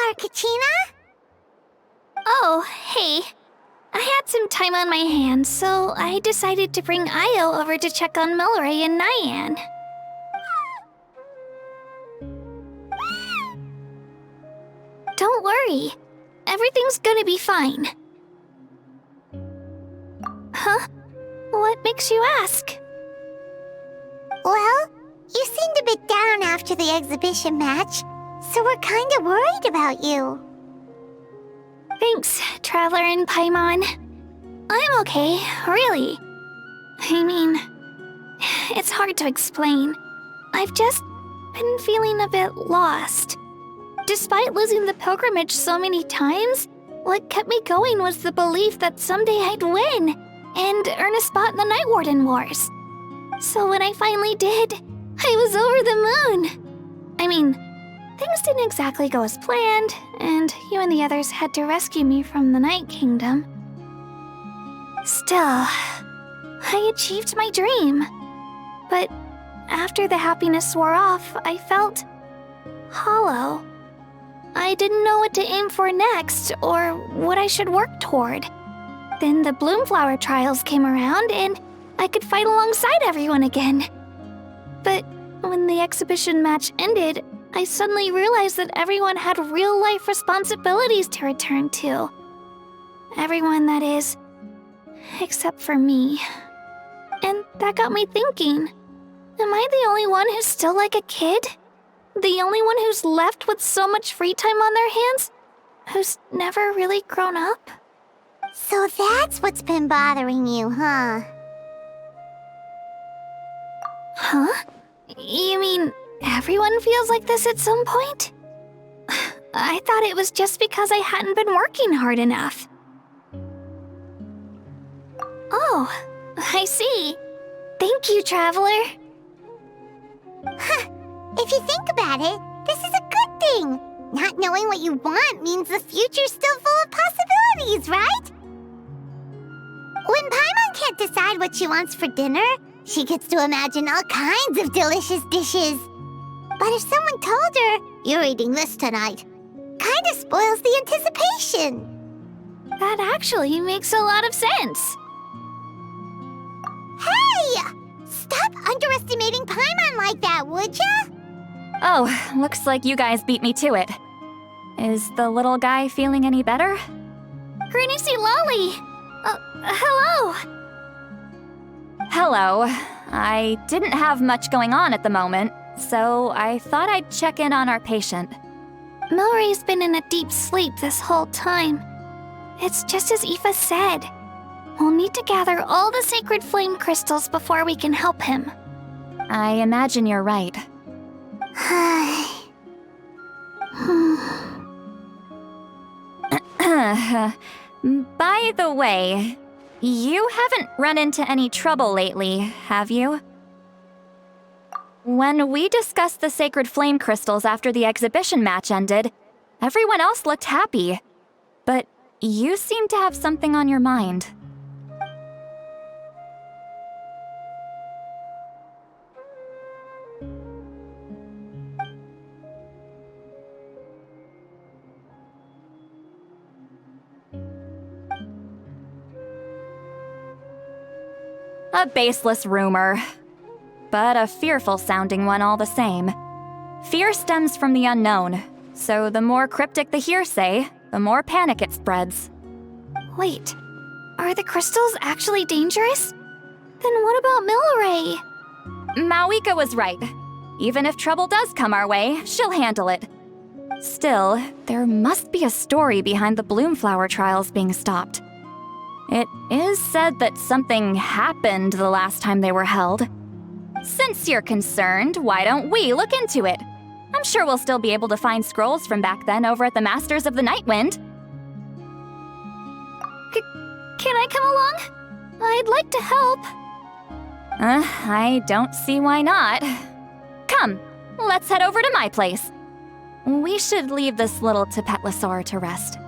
are, Kachina? Oh, hey. I had some time on my hands, so I decided to bring Io over to check on Milray and Nyan. Don't worry. Everything's gonna be fine. Huh? What makes you ask? Well, you seemed a bit down after the exhibition match, so we're kinda worried about you. Thanks, Traveler and Paimon. I'm okay, really. I mean, it's hard to explain. I've just been feeling a bit lost. Despite losing the pilgrimage so many times, what kept me going was the belief that someday I'd win and earn a spot in the Night Warden Wars. So when I finally did, I was over the moon. I mean, things didn't exactly go as planned, and you and the others had to rescue me from the Night Kingdom. Still, I achieved my dream. But after the happiness wore off, I felt hollow. I didn't know what to aim for next, or what I should work toward. Then the Bloomflower trials came around, and I could fight alongside everyone again. But when the exhibition match ended, I suddenly realized that everyone had real-life responsibilities to return to. Everyone, that is, except for me. And that got me thinking, am I the only one who's still like a kid? The only one who's left with so much free time on their hands? Who's never really grown up? So that's what's been bothering you, huh? Huh? You mean everyone feels like this at some point? I thought it was just because I hadn't been working hard enough. Oh, I see. Thank you, Traveler. Huh. If you think about it, this is a good thing. Not knowing what you want means the future's still full of possibilities, right? When Paimon can't decide what she wants for dinner, she gets to imagine all kinds of delicious dishes. But if someone told her, "You're eating this tonight," kinda spoils the anticipation. That actually makes a lot of sense. Hey! Stop underestimating Paimon like that, would ya? Oh, looks like you guys beat me to it. Is the little guy feeling any better? Granny C. Lolly! Hello! Hello. I didn't have much going on at the moment, so I thought I'd check in on our patient. Milray's been in a deep sleep this whole time. It's just as Aoife said. We'll need to gather all the sacred flame crystals before we can help him. I imagine you're right. By the way, you haven't run into any trouble lately, have you? When we discussed the sacred flame crystals after the exhibition match ended, everyone else looked happy. But you seem to have something on your mind. A baseless rumor, but a fearful-sounding one all the same. Fear stems from the unknown, so the more cryptic the hearsay, the more panic it spreads. Wait, are the crystals actually dangerous? Then what about Milray? Mawika was right. Even if trouble does come our way, she'll handle it. Still, there must be a story behind the Bloomflower trials being stopped. It is said that something happened the last time they were held. Since you're concerned, why don't we look into it? I'm sure we'll still be able to find scrolls from back then over at the Masters of the Nightwind. Can I come along? I'd like to help. I don't see why not. Come, let's head over to my place. We should leave this little Tapetlosaur to rest.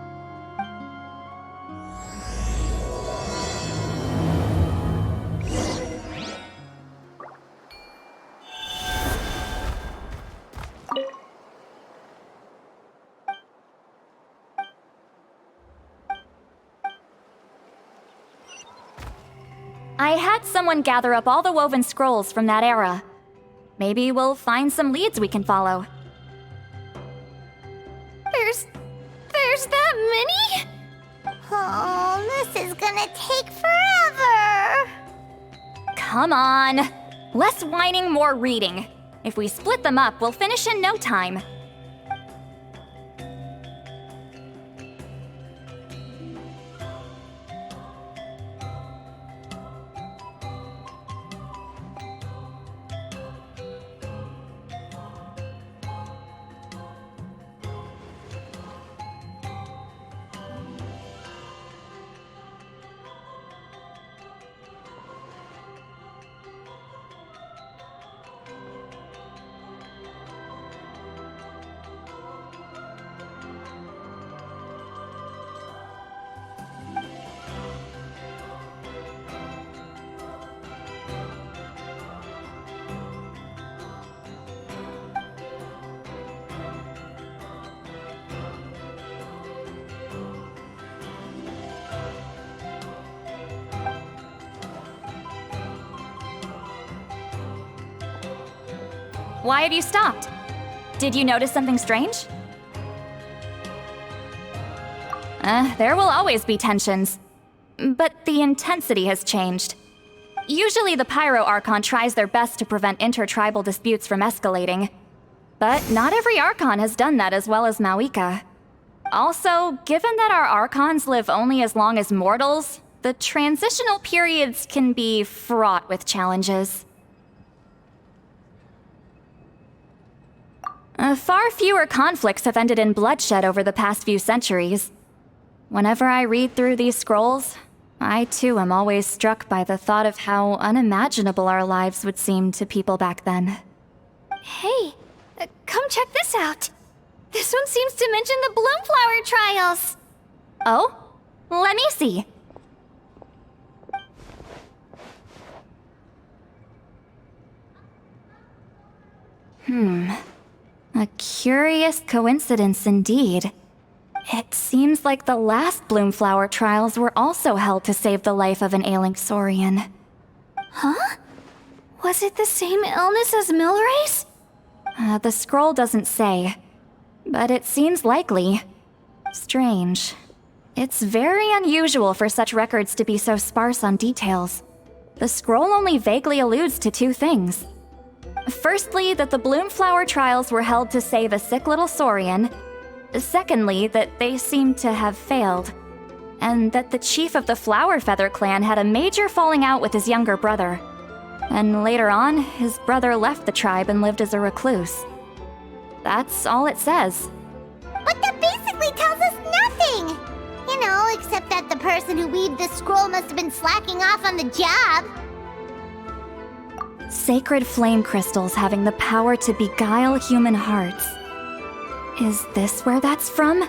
I had someone gather up all the woven scrolls from that era. Maybe we'll find some leads we can follow. There's that many? Oh, this is gonna take forever. Come on. Less whining, more reading. If we split them up, we'll finish in no time. Why have you stopped? Did you notice something strange? There will always be tensions. But the intensity has changed. Usually the Pyro Archon tries their best to prevent intertribal disputes from escalating. But not every Archon has done that as well as Mawika. Also, given that our Archons live only as long as mortals, the transitional periods can be fraught with challenges. Far fewer conflicts have ended in bloodshed over the past few centuries. Whenever I read through these scrolls, I too am always struck by the thought of how unimaginable our lives would seem to people back then. Hey, come check this out. This one seems to mention the Bloomflower trials. Oh? Let me see. A curious coincidence indeed. It seems like the last Bloomflower trials were also held to save the life of an ailing Saurian. Huh? Was it the same illness as Milrace? The scroll doesn't say, but it seems likely. Strange. It's very unusual for such records to be so sparse on details. The scroll only vaguely alludes to two things. Firstly, that the Bloomflower trials were held to save a sick little Saurian. Secondly, that they seem to have failed. And that the chief of the Flower Feather clan had a major falling out with his younger brother. And later on, his brother left the tribe and lived as a recluse. That's all it says. But that basically tells us nothing! You know, except that the person who weaved this scroll must have been slacking off on the job. Sacred flame crystals having the power to beguile human hearts. Is this where that's from?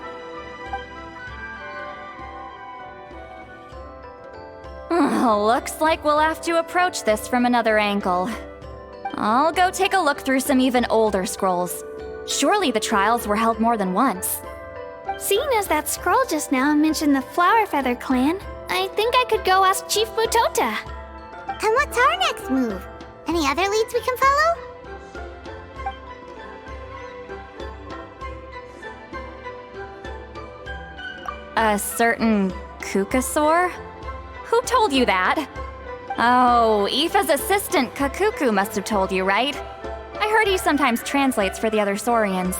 Looks like we'll have to approach this from another angle. I'll go take a look through some even older scrolls. Surely the trials were held more than once. Seeing as that scroll just now mentioned the Flower Feather clan, I think I could go ask Chief Mutota. And what's our next move? Any other leads we can follow? A certain Kukasaur? Who told you that? Oh, Aoife's assistant Kakuku must have told you, right? I heard he sometimes translates for the other Saurians.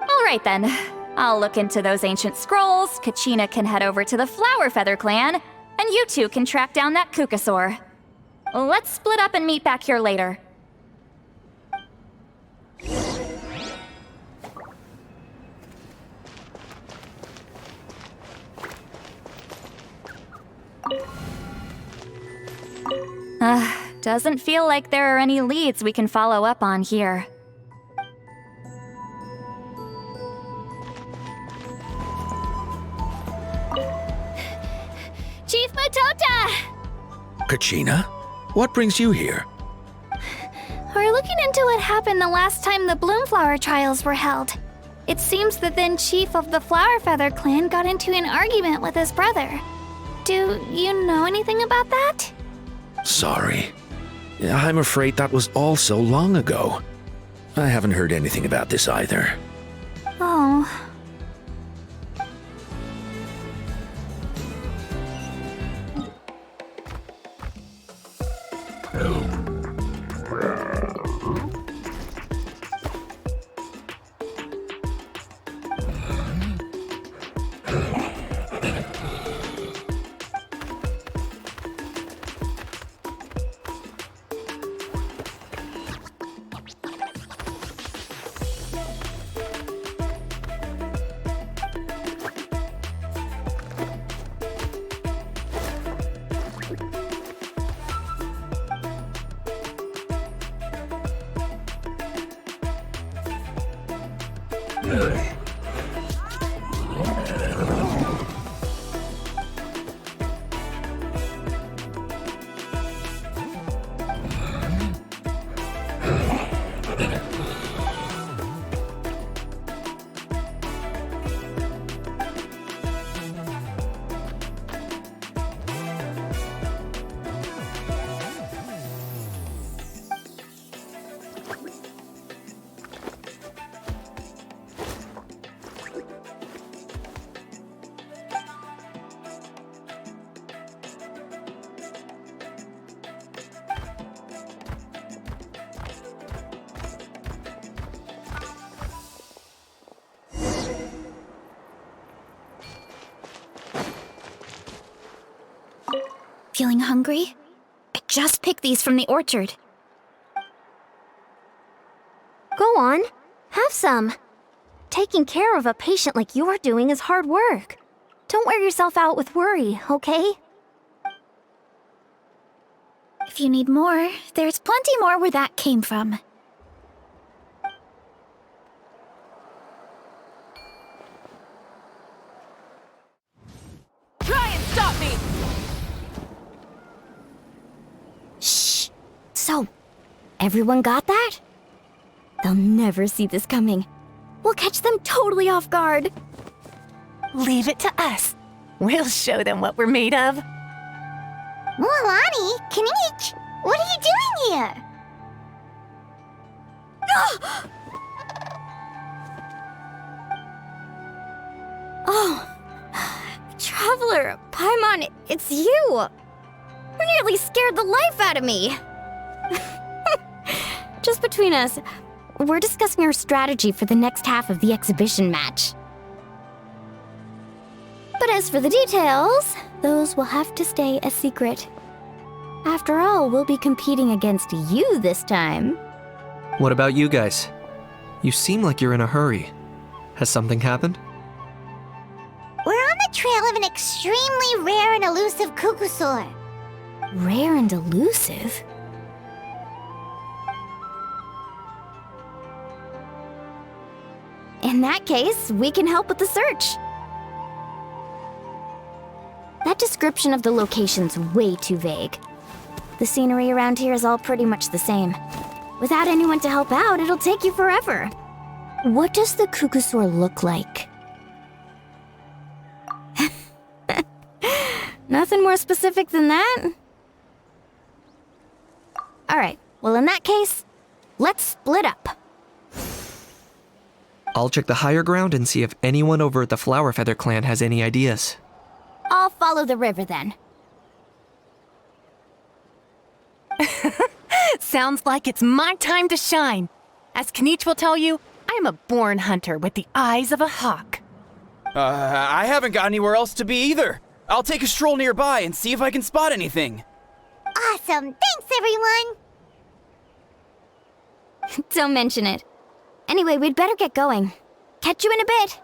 Alright then. I'll look into those ancient scrolls, Kachina can head over to the Flower Feather clan, and you two can track down that Kukasaur. Let's split up and meet back here later. Doesn't feel like there are any leads we can follow up on here. Chief Mutota! Kachina? What brings you here? We're looking into what happened the last time the Bloomflower trials were held. It seems the then chief of the Flowerfeather clan got into an argument with his brother. Do you know anything about that? Sorry. I'm afraid that was all so long ago. I haven't heard anything about this either. Oh. Feeling hungry? I just picked these from the orchard. Go on, have some. Taking care of a patient like you're doing is hard work. Don't wear yourself out with worry, okay? If you need more, there's plenty more where that came from. Try and stop me! Shh! So, everyone got that? They'll never see this coming. We'll catch them totally off guard. Leave it to us. We'll show them what we're made of. Mualani, Kanich, what are you doing here? Oh, Traveler, Paimon, it's you! You nearly scared the life out of me! Just between us, we're discussing our strategy for the next half of the exhibition match. But as for the details, those will have to stay a secret. After all, we'll be competing against you this time. What about you guys? You seem like you're in a hurry. Has something happened? We're on the trail of an extremely rare and elusive Kukusaur. Rare and elusive? In that case, we can help with the search. That description of the location's way too vague. The scenery around here is all pretty much the same. Without anyone to help out, it'll take you forever. What does the Kukusaur look like? Nothing more specific than that? Alright, well in that case, let's split up. I'll check the higher ground and see if anyone over at the Flowerfeather clan has any ideas. I'll follow the river then. Sounds like it's my time to shine. As Kanich will tell you, I'm a born hunter with the eyes of a hawk. I haven't got anywhere else to be either. I'll take a stroll nearby and see if I can spot anything. Awesome, thanks everyone! Don't mention it. Anyway, we'd better get going. Catch you in a bit.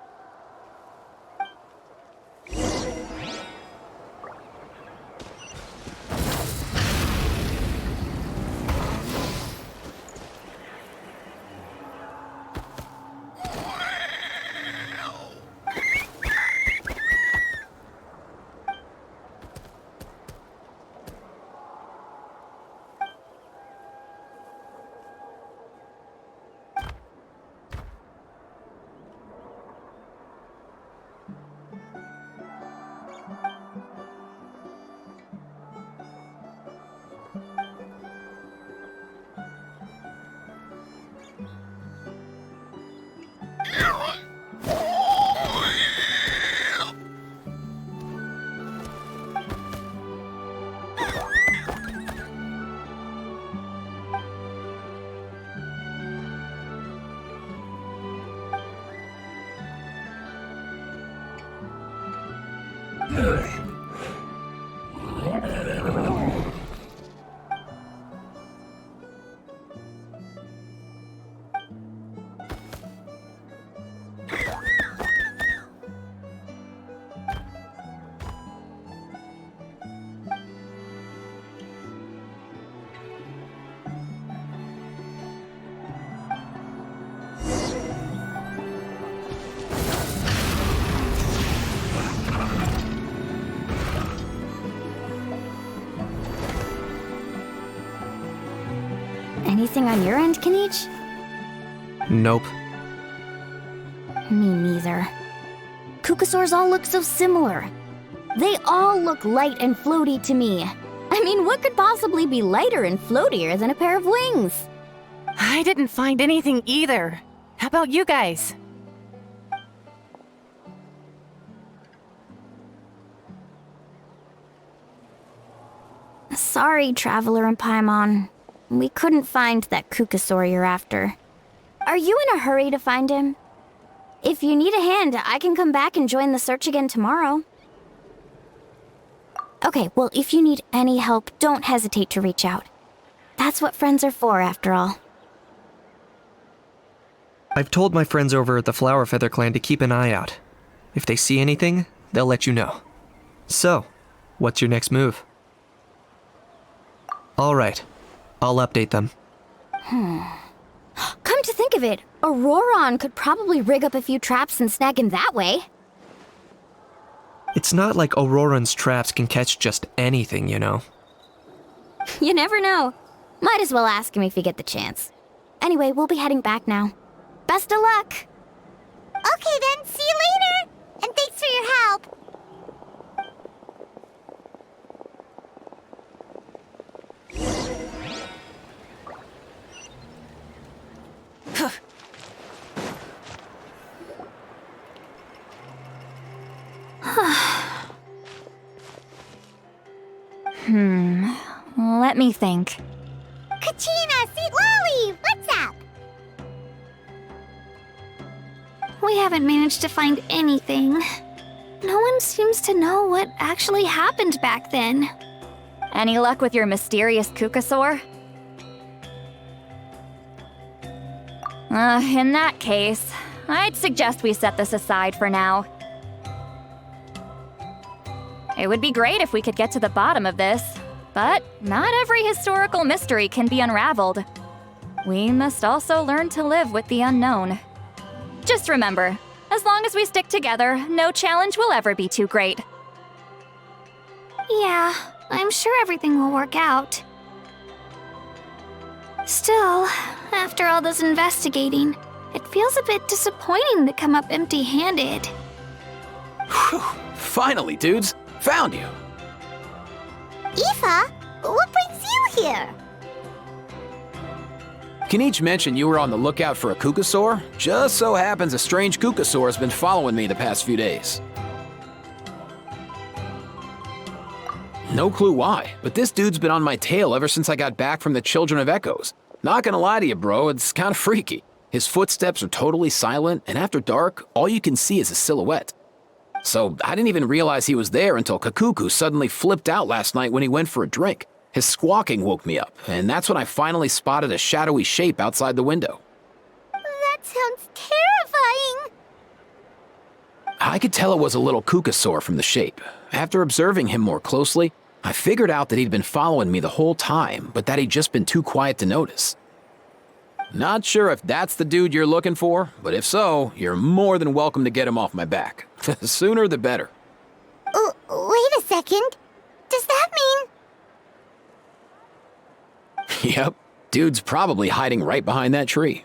Anything on your end, Kanich? Nope. Me neither. Kukasaurs all look so similar. They all look light and floaty to me. I mean, what could possibly be lighter and floatier than a pair of wings? I didn't find anything either. How about you guys? Sorry, Traveler and Paimon. We couldn't find that Kukasaur you're after. Are you in a hurry to find him? If you need a hand, I can come back and join the search again tomorrow. Okay, well, if you need any help, don't hesitate to reach out. That's what friends are for, after all. I've told my friends over at the Flower Feather Clan to keep an eye out. If they see anything, they'll let you know. So, what's your next move? All right, I'll update them. Come to think of it, Auroron could probably rig up a few traps and snag him that way. It's not like Auroran's traps can catch just anything, you know. You never know. Might as well ask him if you get the chance. Anyway, we'll be heading back now. Best of luck! Okay then, see you later! And thanks for your help! Let me think. Kachina, Sweet Lolly, what's up? We haven't managed to find anything. No one seems to know what actually happened back then. Any luck with your mysterious Kukasaur? In that case, I'd suggest we set this aside for now. It would be great if we could get to the bottom of this, but not every historical mystery can be unraveled. We must also learn to live with the unknown. Just remember, as long as we stick together, no challenge will ever be too great. Yeah, I'm sure everything will work out. Still, after all this investigating, it feels a bit disappointing to come up empty-handed. Whew. Finally, dudes. Found you. Aoife, what brings you here? Kanich mentioned you were on the lookout for a Kukasaur. Just so happens a strange Kukasaur has been following me the past few days. No clue why, but this dude's been on my tail ever since I got back from the Children of Echoes. Not gonna lie to you, bro, it's kinda freaky. His footsteps are totally silent, and after dark, all you can see is a silhouette. So I didn't even realize he was there until Kakuku suddenly flipped out last night when he went for a drink. His squawking woke me up, and that's when I finally spotted a shadowy shape outside the window. That sounds terrifying. I could tell it was a little Kukasaur from the shape. After observing him more closely, I figured out that he'd been following me the whole time, but that he'd just been too quiet to notice. Not sure if that's the dude you're looking for, but if so, you're more than welcome to get him off my back. The sooner the better. Wait a second. Does that mean... Yep, dude's probably hiding right behind that tree.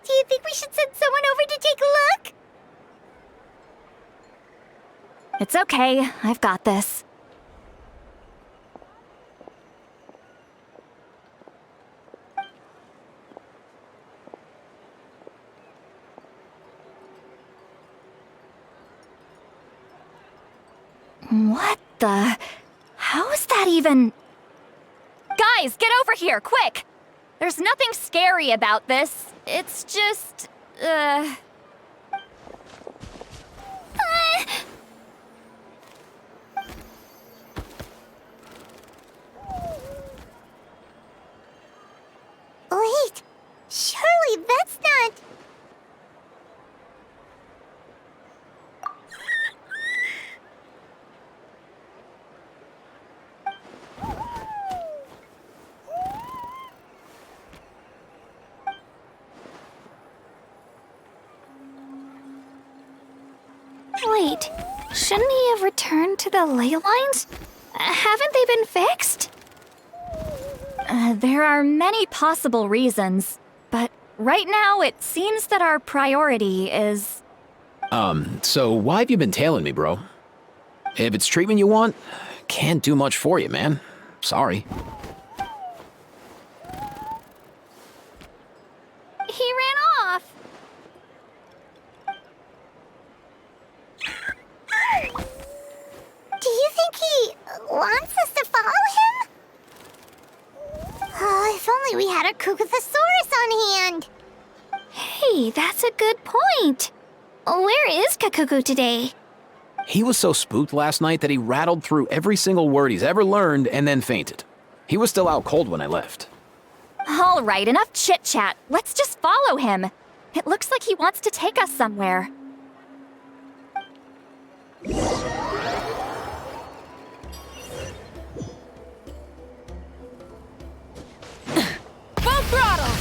Do you think we should send someone over to take a look? It's okay, I've got this. What the... How is that even... Guys, get over here, quick! There's nothing scary about this. It's just, Wait, surely that's not... Wait, shouldn't he have returned to the ley lines? Haven't they been fixed? there are many possible reasons, but right now it seems that our priority is... So why have you been tailing me, bro? If it's treatment you want, can't do much for you, man. Sorry. He ran off. Do you think he wants us to follow him? Oh, if only we had a Kukathosaurus on hand. Hey, that's a good point. Where is Kakuku today? He was so spooked last night that he rattled through every single word he's ever learned and then fainted. He was still out cold when I left. All right, enough chit-chat. Let's just follow him. It looks like he wants to take us somewhere. Full throttle!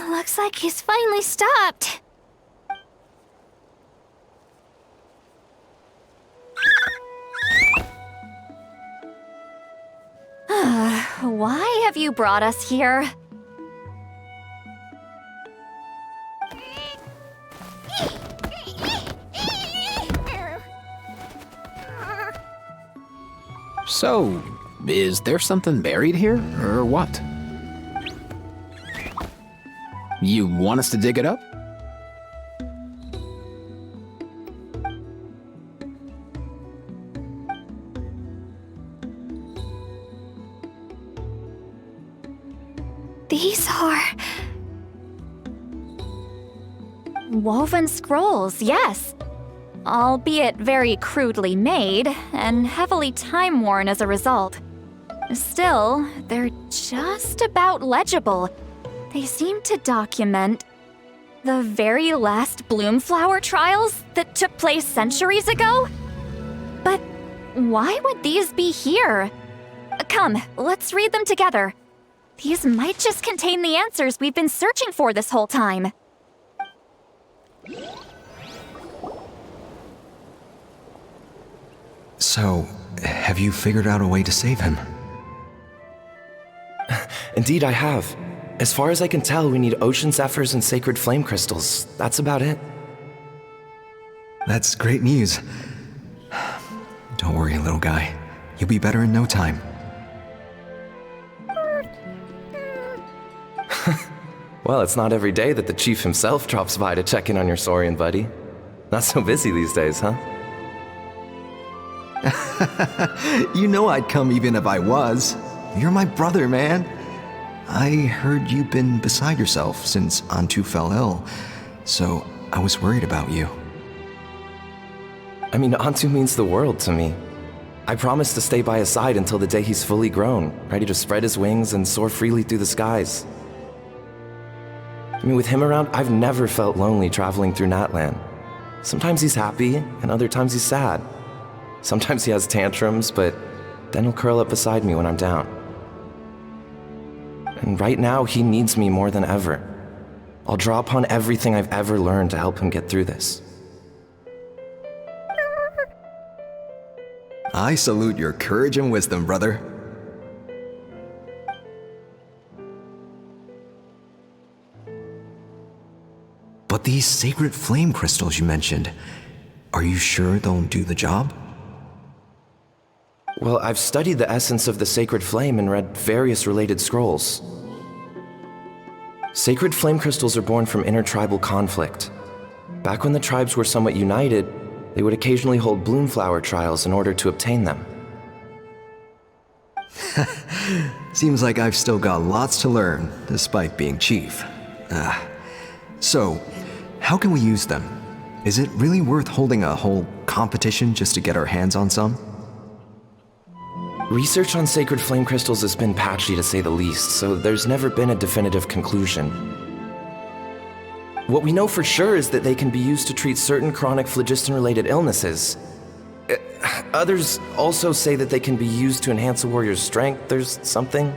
Looks like he's finally stopped. Why have you brought us here? So, is there something buried here, or what? You want us to dig it up? These are... Woven scrolls, yes. Albeit very crudely made, and heavily time-worn as a result. Still, they're just about legible. They seem to document the very last Bloomflower trials that took place centuries ago? But why would these be here? Come, let's read them together. These might just contain the answers we've been searching for this whole time. So, have you figured out a way to save him? Indeed, I have. As far as I can tell, we need ocean zephyrs and sacred flame crystals. That's about it. That's great news. Don't worry, little guy. You'll be better in no time. Well, it's not every day that the chief himself drops by to check in on your Saurian buddy. Not so busy these days, huh? You know I'd come even if I was. You're my brother, man. I heard you've been beside yourself since Antu fell ill, so I was worried about you. I mean, Antu means the world to me. I promised to stay by his side until the day he's fully grown, ready to spread his wings and soar freely through the skies. I mean, with him around, I've never felt lonely traveling through Natlan. Sometimes he's happy, and other times he's sad. Sometimes he has tantrums, but then he'll curl up beside me when I'm down. And right now, he needs me more than ever. I'll draw upon everything I've ever learned to help him get through this. I salute your courage and wisdom, brother. But these sacred flame crystals you mentioned, are you sure they'll do the job? Well, I've studied the essence of the sacred flame and read various related scrolls. Sacred flame crystals are born from intertribal conflict. Back when the tribes were somewhat united, They would occasionally hold bloomflower trials in order to obtain them. Seems like I've still got lots to learn, despite being chief. So, how can we use them? Is it really worth holding a whole competition just to get our hands on some? Research on sacred flame crystals has been patchy to say the least, so there's never been a definitive conclusion. What we know for sure is that they can be used to treat certain chronic phlogiston-related illnesses. Others also say that they can be used to enhance a warrior's strength. There's something.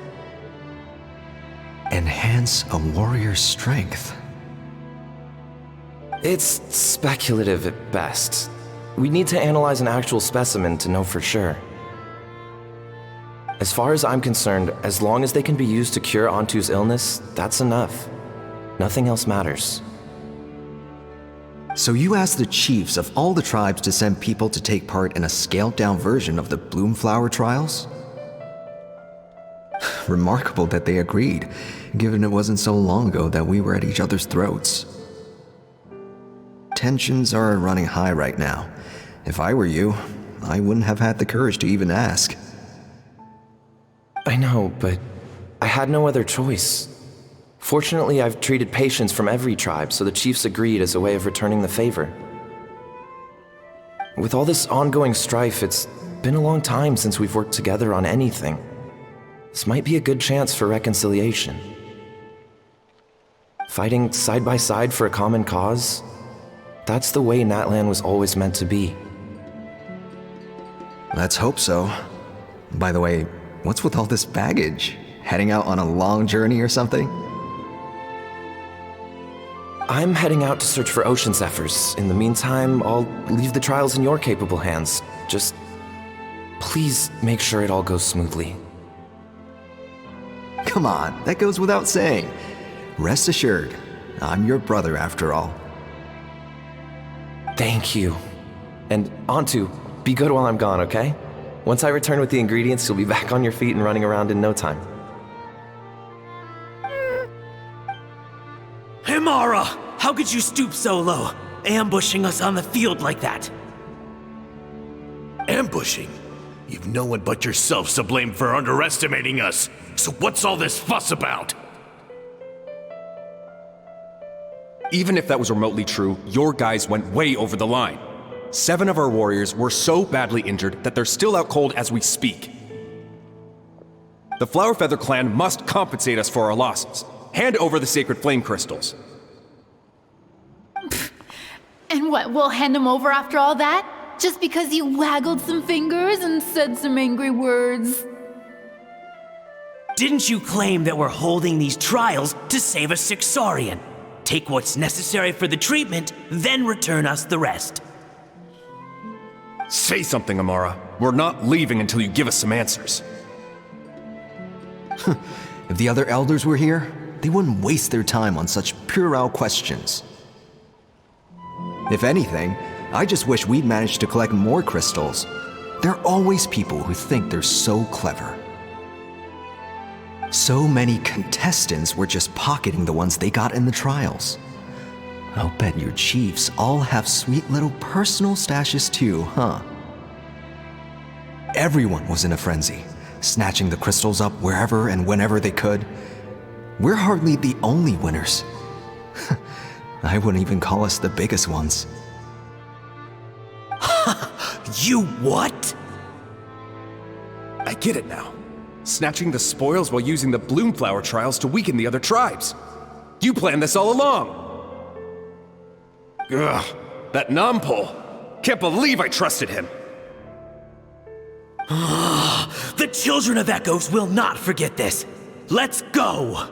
Enhance a warrior's strength? It's speculative at best. We need to analyze an actual specimen to know for sure. As far as I'm concerned, as long as they can be used to cure Antu's illness, that's enough. Nothing else matters. So you asked the chiefs of all the tribes to send people to take part in a scaled-down version of the Bloomflower trials? Remarkable that they agreed, given it wasn't so long ago that we were at each other's throats. Tensions are running high right now. If I were you, I wouldn't have had the courage to even ask. I know, but I had no other choice. Fortunately, I've treated patients from every tribe, so the chiefs agreed as a way of returning the favor. With all this ongoing strife, it's been a long time since we've worked together on anything. This might be a good chance for reconciliation. Fighting side by side for a common cause, that's the way Natlan was always meant to be. Let's hope so. By the way, what's with all this baggage? Heading out on a long journey or something? I'm heading out to search for ocean zephyrs. In the meantime, I'll leave the trials in your capable hands. Just please make sure it all goes smoothly. Come on, that goes without saying. Rest assured, I'm your brother after all. Thank you. And Antu, be good while I'm gone, okay? Once I return with the ingredients, you'll be back on your feet and running around in no time. Himara! How could you stoop so low, ambushing us on the field like that? Ambushing? You've no one but yourself to blame for underestimating us. So what's all this fuss about? Even if that was remotely true, your guys went way over the line. 7 of our warriors were so badly injured that they're still out cold as we speak. The Flower Feather clan must compensate us for our losses. Hand over the sacred flame crystals. And what, we'll hand them over after all that? Just because you waggled some fingers and said some angry words? Didn't you claim that we're holding these trials to save a sick Saurian? Take what's necessary for the treatment, then return us the rest. Say something, Amara. We're not leaving until you give us some answers. If the other elders were here, they wouldn't waste their time on such puerile questions. If anything, I just wish we'd managed to collect more crystals. There are always people who think they're so clever. So many contestants were just pocketing the ones they got in the trials. I'll bet your chiefs all have sweet little personal stashes too, huh? Everyone was in a frenzy, snatching the crystals up wherever and whenever they could. We're hardly the only winners. I wouldn't even call us the biggest ones. You what? I get it now. Snatching the spoils while using the Bloomflower trials to weaken the other tribes. You planned this all along. Ugh, that numpole. Can't believe I trusted him. The children of Echoes will not forget this. Let's go!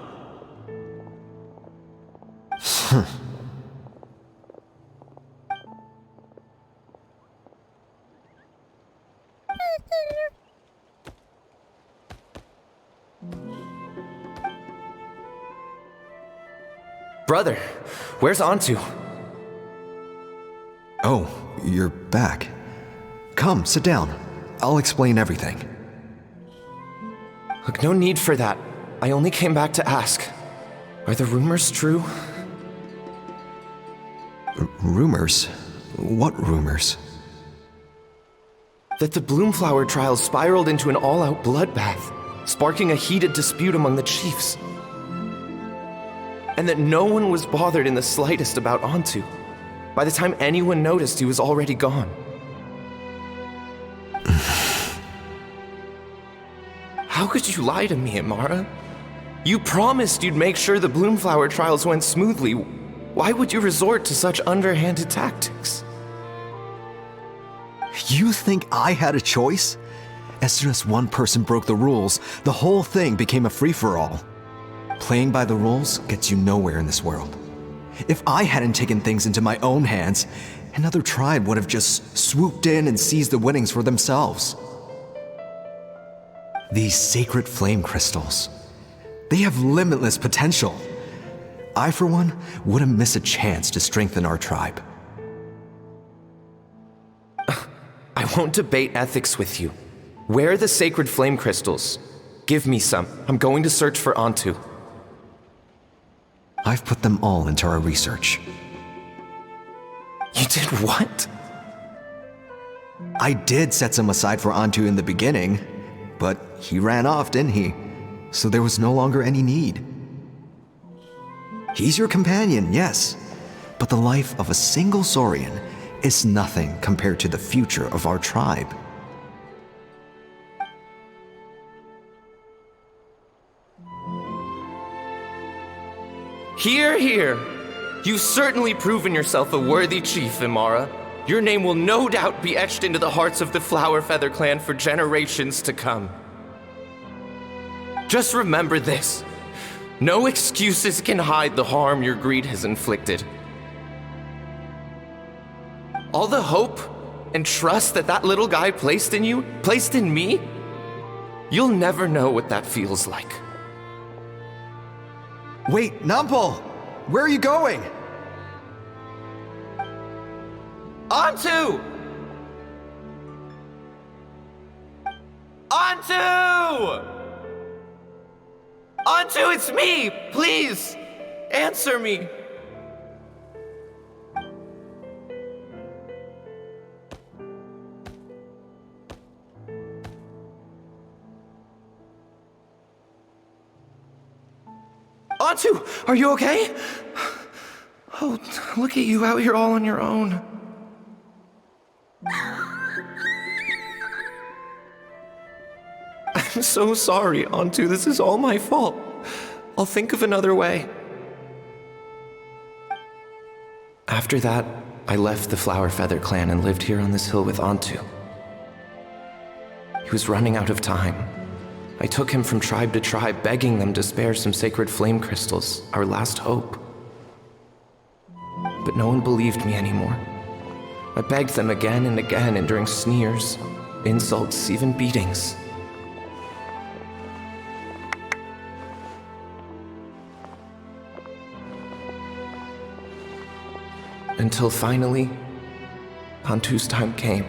Brother, where's Antu? Oh, you're back. Come, sit down. I'll explain everything. Look, no need for that. I only came back to ask. Are the rumors true? Rumors? What rumors? that the Bloomflower trials spiraled into an all-out bloodbath, sparking a heated dispute among the chiefs. And that no one was bothered in the slightest about Antu. By the time anyone noticed, he was already gone. How could you lie to me, Amara? You promised you'd make sure the Bloomflower trials went smoothly. Why would you resort to such underhanded tactics? You think I had a choice? As soon as one person broke the rules, the whole thing became a free-for-all. Playing by the rules gets you nowhere in this world. If I hadn't taken things into my own hands, another tribe would have just swooped in and seized the winnings for themselves. These sacred flame crystals, they have limitless potential. I, for one, wouldn't miss a chance to strengthen our tribe. I won't debate ethics with you. Where are the sacred flame crystals? Give me some. I'm going to search for Antu. I've put them all into our research. You did what? I did set some aside for Antu in the beginning, but he ran off, didn't he? So there was no longer any need. He's your companion, yes, but the life of a single Saurian is nothing compared to the future of our tribe. Hear, hear. You've certainly proven yourself a worthy chief, Imara. Your name will no doubt be etched into the hearts of the Flower Feather clan for generations to come. Just remember this. No excuses can hide the harm your greed has inflicted. All the hope and trust that little guy placed in you, placed in me, you'll never know what that feels like. Wait, Nampal! Where are you going? Antu! Antu! Antu, it's me! Please, answer me! Antu, are you okay? Oh, look at you out here all on your own. I'm so sorry, Antu. This is all my fault. I'll think of another way. After that, I left the Flower Feather clan and lived here on this hill with Antu. He was running out of time. I took him from tribe to tribe, begging them to spare some sacred flame crystals, our last hope. But no one believed me anymore. I begged them again and again, enduring sneers, insults, even beatings. Until finally, Antu's time came.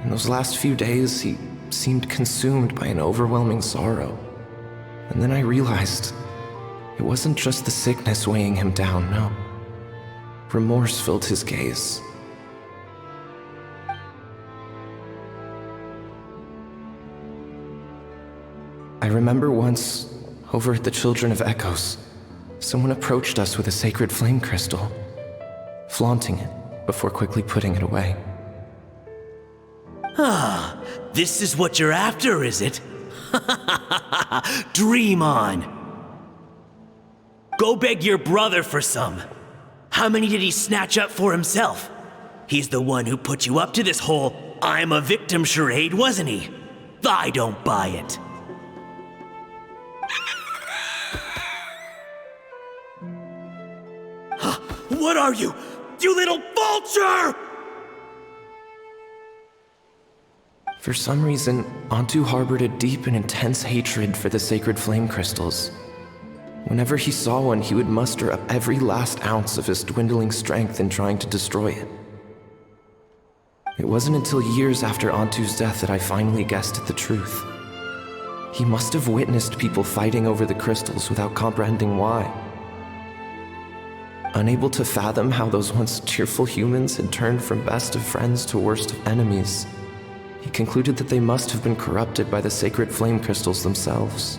In those last few days, he seemed consumed by an overwhelming sorrow. And then I realized it wasn't just the sickness weighing him down, no. Remorse filled his gaze. I remember once, over at the Children of Echoes, someone approached us with a sacred flame crystal, flaunting it before quickly putting it away. Ah, this is what you're after, is it? Dream on. Go beg your brother for some. How many did he snatch up for himself? He's the one who put you up to this whole I'm a victim charade, wasn't he? I don't buy it. What are you? You little vulture! For some reason, Antu harbored a deep and intense hatred for the sacred flame crystals. Whenever he saw one, he would muster up every last ounce of his dwindling strength in trying to destroy it. It wasn't until years after Antu's death that I finally guessed at the truth. He must have witnessed people fighting over the crystals without comprehending why. Unable to fathom how those once cheerful humans had turned from best of friends to worst of enemies, he concluded that they must have been corrupted by the sacred flame crystals themselves.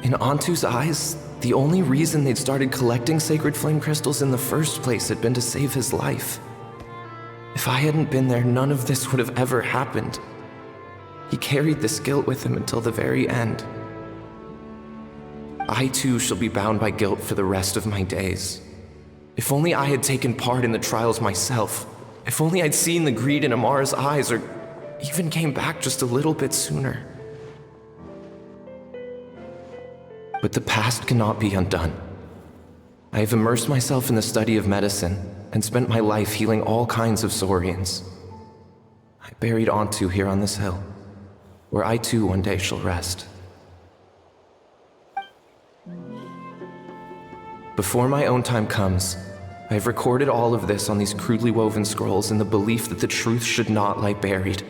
In Antu's eyes, the only reason they'd started collecting sacred flame crystals in the first place had been to save his life. If I hadn't been there, none of this would have ever happened. He carried this guilt with him until the very end. I too shall be bound by guilt for the rest of my days. If only I had taken part in the trials myself. If only I'd seen the greed in Amara's eyes, or even came back just a little bit sooner. But the past cannot be undone. I have immersed myself in the study of medicine and spent my life healing all kinds of saurians. I buried Antu here on this hill, where I too one day shall rest. Before my own time comes, I have recorded all of this on these crudely woven scrolls in the belief that the truth should not lie buried.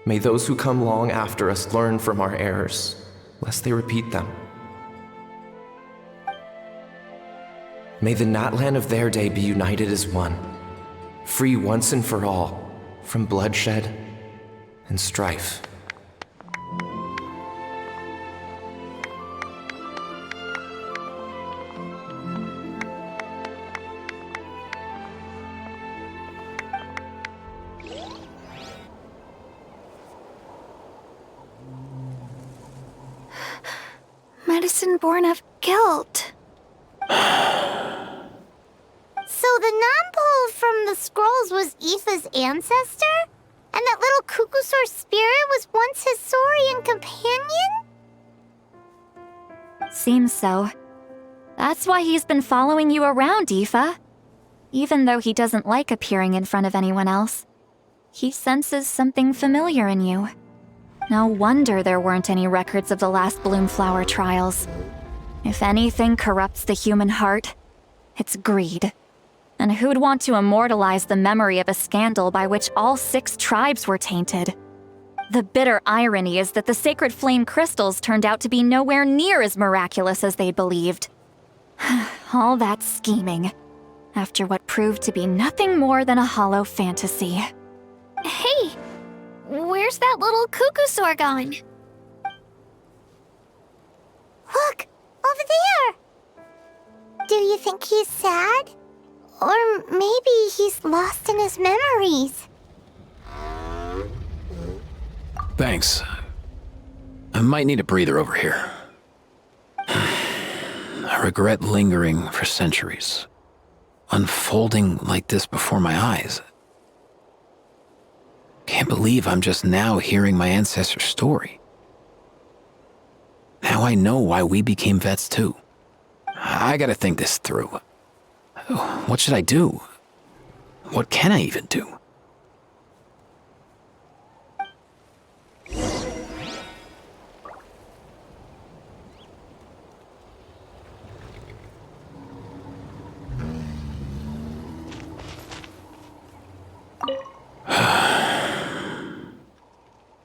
May those who come long after us learn from our errors, lest they repeat them. May the Natlan of their day be united as one, free once and for all from bloodshed and strife. Medicine born of guilt. So the non-pole from the scrolls was Aoife's ancestor? And that little Kukusaur spirit was once his saurian companion? Seems so. That's why he's been following you around, Aoife. Even though he doesn't like appearing in front of anyone else, he senses something familiar in you. No wonder there weren't any records of the last Bloomflower trials. If anything corrupts the human heart, it's greed. And who'd want to immortalize the memory of a scandal by which all 6 tribes were tainted? The bitter irony is that the sacred flame crystals turned out to be nowhere near as miraculous as they believed. All that scheming, after what proved to be nothing more than a hollow fantasy. Hey, where's that little Kukusaur gone? Look, over there! Do you think he's sad? Or maybe he's lost in his memories. Thanks. I might need a breather over here. I regret lingering for centuries, unfolding like this before my eyes. Can't believe I'm just now hearing my ancestor's story. Now I know why we became vets too. I gotta think this through. What should I do? What can I even do?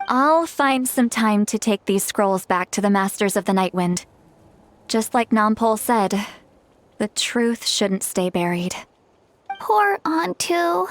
I'll find some time to take these scrolls back to the Masters of the Nightwind. Just like Nampol said, the truth shouldn't stay buried. Poor Antu.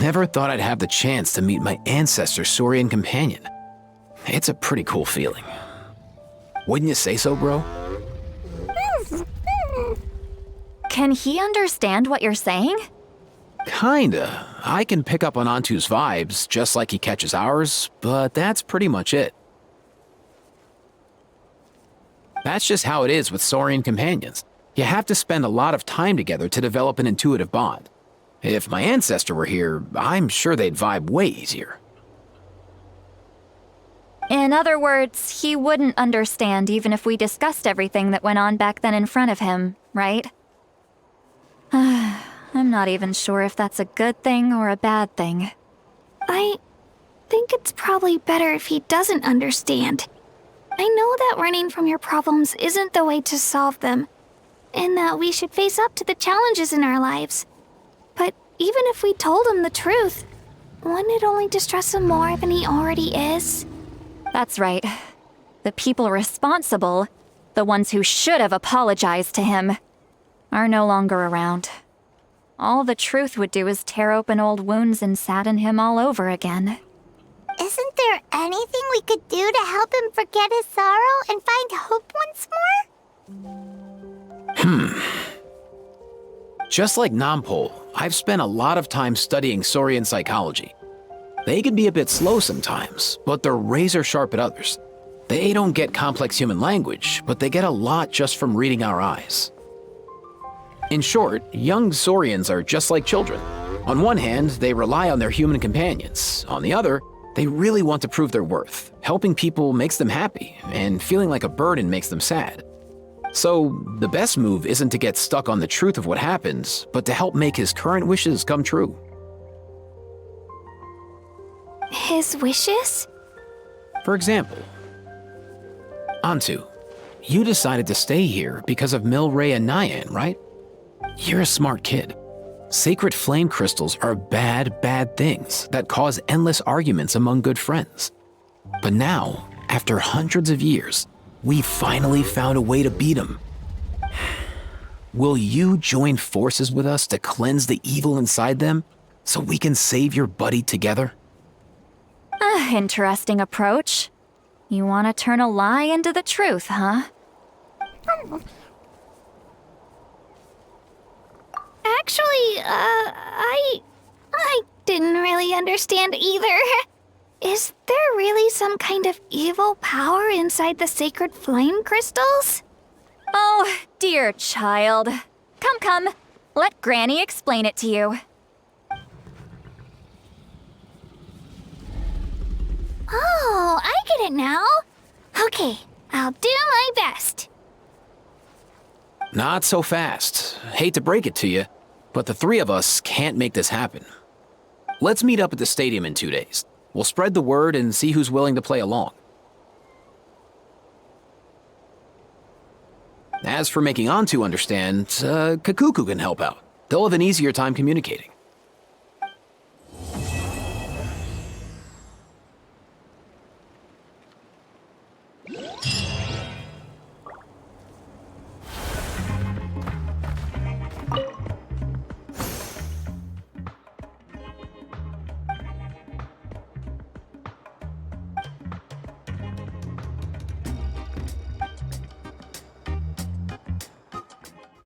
Never thought I'd have the chance to meet my ancestor Saurian companion. It's a pretty cool feeling. Wouldn't you say so, bro? Can he understand what you're saying? Kinda. I can pick up on Antu's vibes, just like he catches ours, but that's pretty much it. That's just how it is with Saurian companions. You have to spend a lot of time together to develop an intuitive bond. If my ancestor were here, I'm sure they'd vibe way easier. In other words, he wouldn't understand even if we discussed everything that went on back then in front of him, right? I'm not even sure if that's a good thing or a bad thing. I think it's probably better if he doesn't understand. I know that running from your problems isn't the way to solve them, and that we should face up to the challenges in our lives. But even if we told him the truth, wouldn't it only distress him more than he already is? That's right. The people responsible, the ones who should have apologized to him, are no longer around. All the truth would do is tear open old wounds and sadden him all over again. Isn't there anything we could do to help him forget his sorrow and find hope once more? Just like Nampol, I've spent a lot of time studying Saurian psychology. They can be a bit slow sometimes, but they're razor sharp at others. They don't get complex human language, but they get a lot just from reading our eyes. In short, young Saurians are just like children. On one hand, they rely on their human companions. On the other, they really want to prove their worth. Helping people makes them happy, and feeling like a burden makes them sad. So, the best move isn't to get stuck on the truth of what happened, but to help make his current wishes come true. His wishes? For example, Antu, you decided to stay here because of Milray and Nyan, right? You're a smart kid. Sacred flame crystals are bad, bad things that cause endless arguments among good friends. But now, after hundreds of years, we finally found a way to beat them. Will you join forces with us to cleanse the evil inside them so we can save your buddy together? Interesting approach. You want to turn a lie into the truth, huh? Actually, I didn't really understand either. Is there really some kind of evil power inside the sacred flame crystals? Oh, dear child. Come. Let Granny explain it to you. Oh, I get it now. Okay, I'll do my best. Not so fast. Hate to break it to you, but the three of us can't make this happen. Let's meet up at the stadium in 2 days. We'll spread the word and see who's willing to play along. As for making Antu understand, Kakuku can help out. They'll have an easier time communicating.